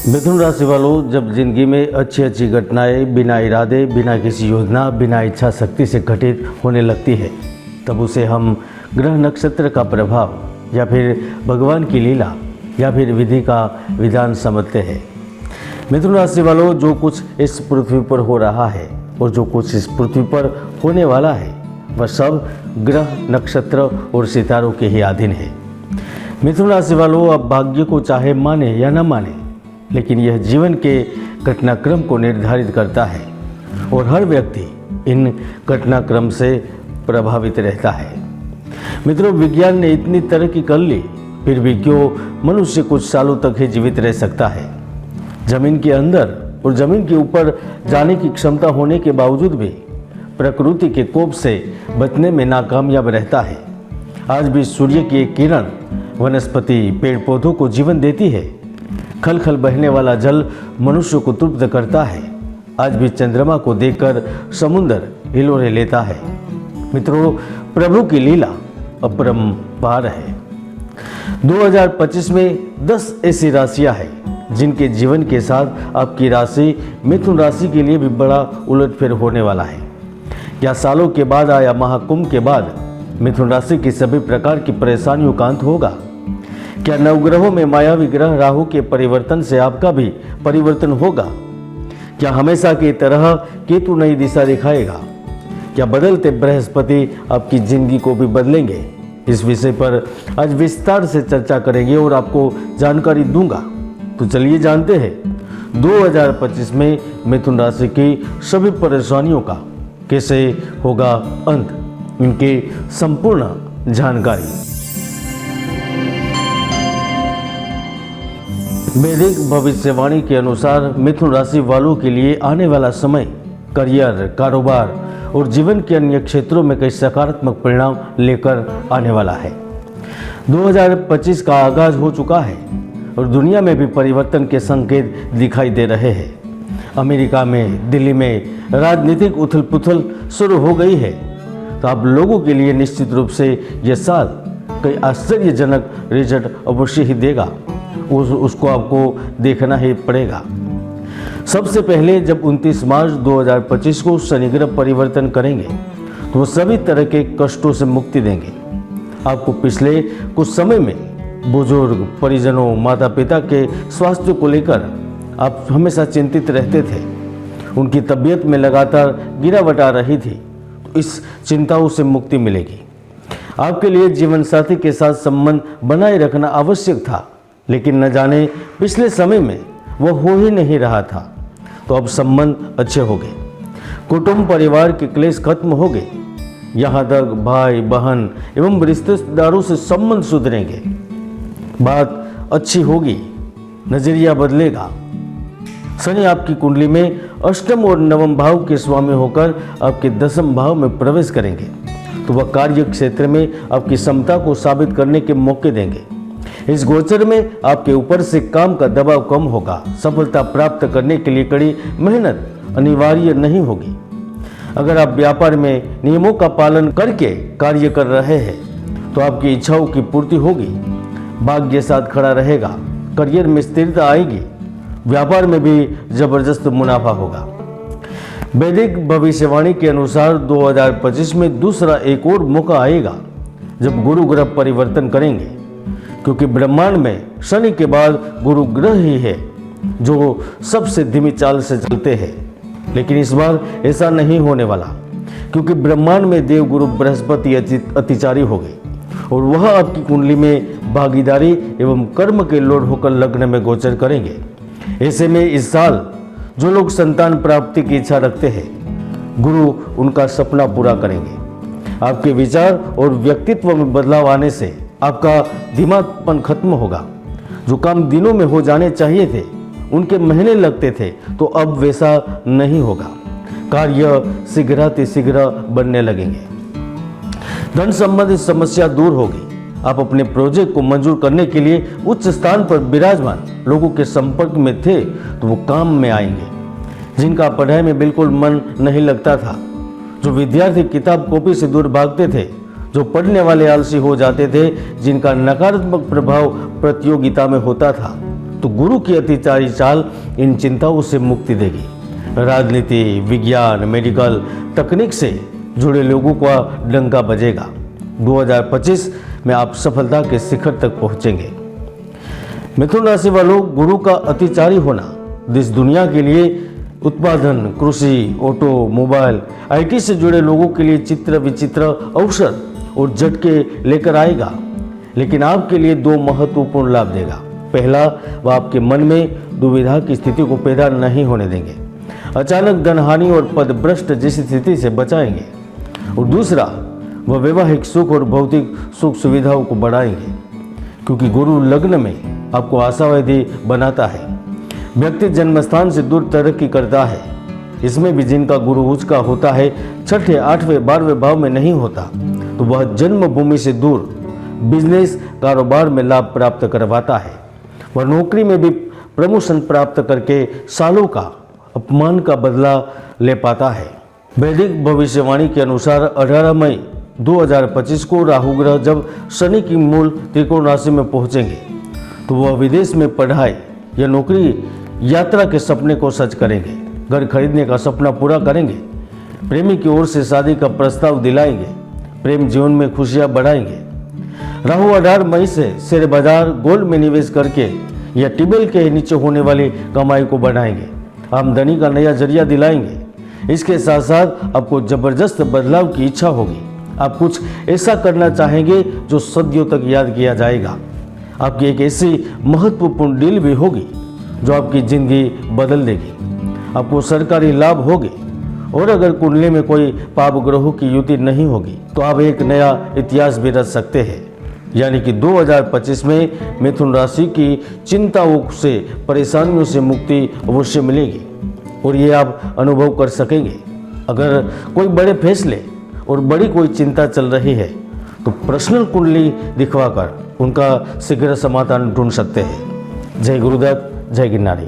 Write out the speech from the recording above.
मिथुन राशि वालों, जब जिंदगी में अच्छी अच्छी घटनाएं बिना इरादे, बिना किसी योजना, बिना इच्छा शक्ति से घटित होने लगती है, तब उसे हम ग्रह नक्षत्र का प्रभाव या फिर भगवान की लीला या फिर विधि का विधान समझते हैं। मिथुन राशि वालों, जो कुछ इस पृथ्वी पर हो रहा है और जो कुछ इस पृथ्वी पर होने वाला है, वह सब ग्रह, नक्षत्र और सितारों के ही अधीन है। मिथुन राशि वालों, अब भाग्य को चाहे माने या न माने, लेकिन यह जीवन के घटनाक्रम को निर्धारित करता है और हर व्यक्ति इन घटनाक्रम से प्रभावित रहता है। मित्रों, विज्ञान ने इतनी तरक्की कर ली, फिर भी क्यों मनुष्य कुछ सालों तक ही जीवित रह सकता है। जमीन के अंदर और जमीन के ऊपर जाने की क्षमता होने के बावजूद भी प्रकृति के कोप से बचने में नाकामयाब रहता है। आज भी सूर्य की एक किरण वनस्पति, पेड़ पौधों को जीवन देती है। खल खल बहने वाला जल मनुष्य को तृप्त करता है। आज भी चंद्रमा को देखकर समुद्र हिलोरे लेता है। मित्रों, प्रभु की लीला अपरंपार है। 2025 में 10 ऐसी राशियां हैं जिनके जीवन के साथ आपकी राशि मिथुन राशि के लिए भी बड़ा उलटफेर होने वाला है। क्या सालों के बाद आया महाकुंभ के बाद मिथुन राशि की सभी प्रकार की परेशानियों का अंत होगा? क्या नवग्रहों में मायावी ग्रह राहु के परिवर्तन से आपका भी परिवर्तन होगा? क्या हमेशा की तरह केतु नई दिशा दिखाएगा? क्या बदलते बृहस्पति आपकी जिंदगी को भी बदलेंगे? इस विषय पर आज विस्तार से चर्चा करेंगे और आपको जानकारी दूंगा। तो चलिए जानते हैं 2025 में मिथुन राशि की सभी परेशानियों का कैसे होगा अंत, इनकी संपूर्ण जानकारी। वैदिक भविष्यवाणी के अनुसार मिथुन राशि वालों के लिए आने वाला समय करियर, कारोबार और जीवन के अन्य क्षेत्रों में कई सकारात्मक परिणाम लेकर आने वाला है। 2025 का आगाज हो चुका है और दुनिया में भी परिवर्तन के संकेत दिखाई दे रहे हैं। अमेरिका में, दिल्ली में राजनीतिक उथल पुथल शुरू हो गई है, तो आप लोगों के लिए निश्चित रूप से यह साल कई आश्चर्यजनक रिजल्ट अवश्य ही देगा। उसको आपको देखना ही पड़ेगा। सबसे पहले जब 29 मार्च 2025 को शनि ग्रह परिवर्तन करेंगे तो वो सभी तरह के कष्टों से मुक्ति देंगे। आपको पिछले कुछ समय में बुजुर्ग, परिजनों, माता पिता के स्वास्थ्य को लेकर आप हमेशा चिंतित रहते थे। उनकी तबीयत में लगातार गिरावट आ रही थी, तो इस चिंताओं से मुक्ति मिलेगी। आपके लिए जीवन साथी के साथ संबंध बनाए रखना आवश्यक था, लेकिन न जाने पिछले समय में वह हो ही नहीं रहा था, तो अब संबंध अच्छे हो गए। कुटुंब परिवार के क्लेश खत्म हो गए। यहाँ तक भाई बहन एवं रिश्तेदारों से संबंध सुधरेंगे। बात अच्छी होगी, नजरिया बदलेगा। शनि आपकी कुंडली में अष्टम और नवम भाव के स्वामी होकर आपके दसम भाव में प्रवेश करेंगे, तो वह कार्य क्षेत्र में आपकी क्षमता को साबित करने के मौके देंगे। इस गोचर में आपके ऊपर से काम का दबाव कम होगा। सफलता प्राप्त करने के लिए कड़ी मेहनत अनिवार्य नहीं होगी। अगर आप व्यापार में नियमों का पालन करके कार्य कर रहे हैं तो आपकी इच्छाओं की पूर्ति होगी। भाग्य साथ खड़ा रहेगा। करियर में स्थिरता आएगी। व्यापार में भी जबरदस्त मुनाफा होगा। वैदिक भविष्यवाणी के अनुसार 2025 में दूसरा एक और मौका आएगा जब गुरु ग्रह परिवर्तन करेंगे, क्योंकि ब्रह्मांड में शनि के बाद गुरु ग्रह ही है जो सबसे धीमी चाल से चलते हैं। लेकिन इस बार ऐसा नहीं होने वाला, क्योंकि ब्रह्मांड में देव गुरु बृहस्पति अतिचारी हो गए और वह आपकी कुंडली में भागीदारी एवं कर्म के लोड होकर लग्न में गोचर करेंगे। ऐसे में इस साल जो लोग संतान प्राप्ति की इच्छा रखते हैं, गुरु उनका सपना पूरा करेंगे। आपके विचार और व्यक्तित्व में बदलाव आने से आपका दिमागपन खत्म होगा। जो काम दिनों में हो जाने चाहिए थे, उनके महीने लगते थे, तो अब वैसा नहीं होगा। कार्य शीघ्र बनने लगेंगे। धन संबंधित समस्या दूर होगी। आप अपने प्रोजेक्ट को मंजूर करने के लिए उच्च स्थान पर विराजमान लोगों के संपर्क में थे, तो वो काम में आएंगे। जिनका पढ़ाई में बिल्कुल मन नहीं लगता था, जो विद्यार्थी किताब कॉपी से दूर भागते थे, जो पढ़ने वाले आलसी हो जाते थे, जिनका नकारात्मक प्रभाव प्रतियोगिता में होता था, तो गुरु की अतिचारी चाल इन चिंताओं से मुक्ति देगी। राजनीति, विज्ञान, मेडिकल, तकनीक से जुड़े लोगों का डंका बजेगा। 2025 में आप सफलता के शिखर तक पहुंचेंगे। मिथुन राशि वालों, गुरु का अतिचारी होना देश दुनिया के लिए उत्पादन, कृषि, ऑटो, मोबाइल, IT से जुड़े लोगों के लिए चित्र विचित्र अवसर और झटके लेकर आएगा, लेकिन आपके लिए 2 महत्वपूर्ण लाभ देगा। पहला, वह आपके मन में दुविधा की स्थिति को पैदा नहीं होने देंगे, अचानक धनहानि और पदभ्रष्ट जैसी स्थिति से बचाएंगे। और दूसरा, वह वैवाहिक सुख और भौतिक सुख सुविधाओं को बढ़ाएंगे, क्योंकि गुरु लग्न में आपको आशावादी बनाता है। व्यक्ति जन्म स्थान से दूर तरक्की करता है। इसमें भी जिनका गुरु उच्च का होता है, 6ठे, 8वें, 12वें भाव में नहीं होता, तो वह जन्मभूमि से दूर बिजनेस, कारोबार में लाभ प्राप्त करवाता है। वह नौकरी में भी प्रमोशन प्राप्त करके सालों का अपमान का बदला ले पाता है। वैदिक भविष्यवाणी के अनुसार 18 मई 2025 को राहु ग्रह जब शनि की मूल त्रिकोण राशि में पहुंचेंगे, तो वह विदेश में पढ़ाई या नौकरी, यात्रा के सपने को सच करेंगे, घर खरीदने का सपना पूरा करेंगे, प्रेमी की ओर से शादी का प्रस्ताव दिलाएंगे, प्रेम जीवन में खुशियां बढ़ाएंगे। राहु 18 मई से शेयर बाजार, गोल्ड में निवेश करके या टिबेल के नीचे होने वाली कमाई को बढ़ाएंगे, आमदनी का नया जरिया दिलाएंगे। इसके साथ साथ आपको जबरदस्त बदलाव की इच्छा होगी। आप कुछ ऐसा करना चाहेंगे जो सदियों तक याद किया जाएगा। आपकी एक ऐसी महत्वपूर्ण डील भी होगी जो आपकी जिंदगी बदल देगी। आपको सरकारी लाभ होंगे, और अगर कुंडली में कोई पाप ग्रहों की युति नहीं होगी तो आप एक नया इतिहास भी रच सकते हैं। यानी कि 2025 में मिथुन राशि की चिंताओं से, परेशानियों से मुक्ति अवश्य मिलेगी, और ये आप अनुभव कर सकेंगे। अगर कोई बड़े फैसले और बड़ी कोई चिंता चल रही है तो पर्सनल कुंडली दिखवाकर उनका शीघ्र समाधान ढूंढ सकते हैं। जय गुरुदत्त, जय गिरनारी।